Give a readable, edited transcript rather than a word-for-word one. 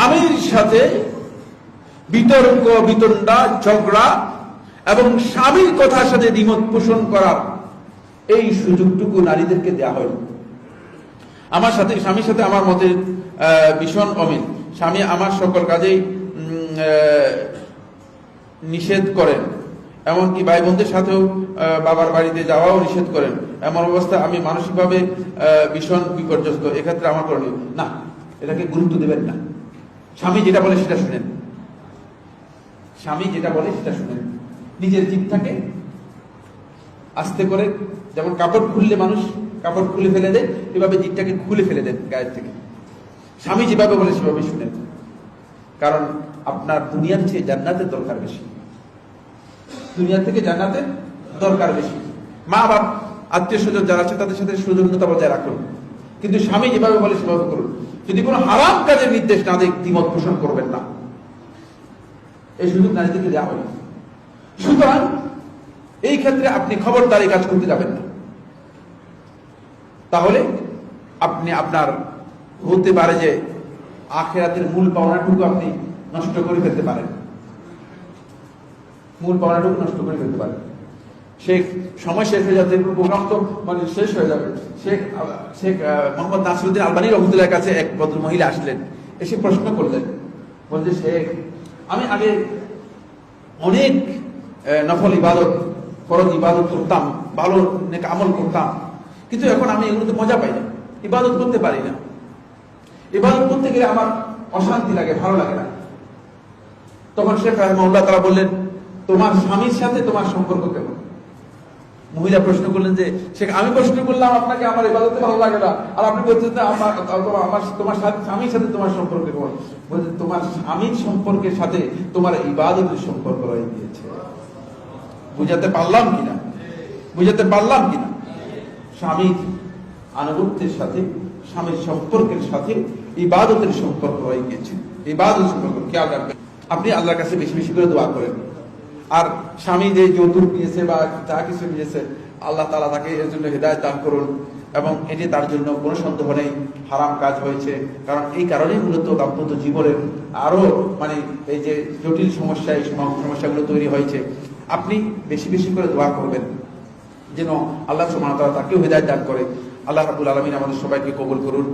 স্বামীর সাথে বিতর্ক বিতণ্ডা ঝগড়া এবং স্বামীর কথার সাথে দ্বিমত পোষণ করার এই সুযোগটুকু নারীদেরকে দেওয়া হয়নি। আমার সাথে স্বামীর সাথে আমার মতের ভীষণ অমিল। স্বামী আমার সকল কাজেই নিষেধ করেন, এমনকি ভাই বোনদের সাথেও বাবার বাড়িতে যাওয়াও নিষেধ করেন। এমন অবস্থা আমি মানসিকভাবে ভীষণ বিপর্যস্ত। এক্ষেত্রে আমার করণীয় না, এটাকে গুরুত্ব দেবেন না। স্বামী যেটা বলে সেটা শুনেন, স্বামী যেটা বলে সেটা শুনেন। নিজের জিভটাকে আস্তে করে, যেমন কাপড় খুললে মানুষ কাপড় খুলে ফেলে দেয়, এভাবে জিভটাকে খুলে ফেলে দেন গায়ের থেকে। স্বামী যেভাবে বলে সেভাবে শুনেন, কারণ আপনার দুনিয়ার চেয়ে জান্নাতের দরকার বেশি, দুনিয়া থেকে জান্নাতের দরকার বেশি। মা বাপ আত্মীয় স্বজন যারা আছে তাদের সাথে সৌজন্যতা বজায় রাখুন, কিন্তু স্বামী যেভাবে বলে সেভাবে করুন। যদি কোনো হারাম কাজের নির্দেশ না দেয় দ্বিমত পোষণ করবেন না, এই সুযোগ নারীদেরকে দেওয়া হয়। সুতরাং এই ক্ষেত্রে আপনি খবরদারি কাজ করতে যাবেন না, তাহলে আপনি আপনার হতে পারে যে আখিরাতের মূল পাওনাটুকু আপনি নষ্ট করে ফেলতে পারেন, মূল পাওনাটুকু নষ্ট করে ফেলতে পারেন। শেখ সময় শেষ হয়ে যাচ্ছে, প্রোগ্রাম তো মানে শেষ হয়ে যাবে। শেখ মোহাম্মদ নাসিরুদ্দিন আলবানী রহমতুল্লাহর কাছে এক ভদ্র মহিলা আসলেন, এসে প্রশ্ন করলেন, বলছে শেখ আমি আগে অনেক নফল ইবাদত ফরজ ইবাদত করতাম, ভালো নেক আমল করতাম, কিন্তু এখন আমি এগুলোতে মজা পাই না, ইবাদত করতে পারি না। ইবাদত করতে গেলে আমার অশান্তি লাগে, ভালো লাগে না। তখন শেখ রাহিমাহুল্লাহ তাআলা বললেন, তোমার স্বামীর সাথে তোমার সম্পর্ক কেমন? মহিলা প্রশ্ন করলেন যে শেখ আমি প্রশ্ন করলাম আপনাকে আমার ইবাদতে ভালো লাগে না, আর আপনি বলছেন তোমার স্বামীর সাথে তোমার সম্পর্ক কেমন? বলছে তোমার স্বামীর সম্পর্কের সাথে তোমার ইবাদতের সম্পর্ক রয়ে গিয়েছে। বুঝাতে পারলাম কিনা? বুঝাতে পারলাম কিনা? স্বামীর আনুগত্যের সাথে, স্বামীর সম্পর্কের সাথে ইবাদতের সম্পর্ক রয়ে গিয়েছে। ইবাদত সম্পর্ক খেয়াল রাখবেন। আপনি আল্লাহর কাছে বেশি বেশি করে দোয়া করেন। আর স্বামী যে যৌতুক নিয়েছে বা যা কিছু নিয়েছে, আল্লাহ তাআলা তাকে এর জন্য হিদায়াত দান করুন, এবং এটি তার জন্য কোনো সন্দেহ নেই হারাম কাজ হয়েছে। কারণ এই কারণেই মূলত দাম্পত্য জীবনের আরো মানে এই যে জটিল সমস্যা, এই সমস্যাগুলো তৈরি হয়েছে। আপনি বেশি বেশি করে দোয়া করবেন যেন আল্লাহ সুবহানাহু ওয়া তাআলা তাকেও হিদায়াত দান করে। আল্লাহ রাব্বুল আলামিন আমাদের সবাইকে কবুল করুন।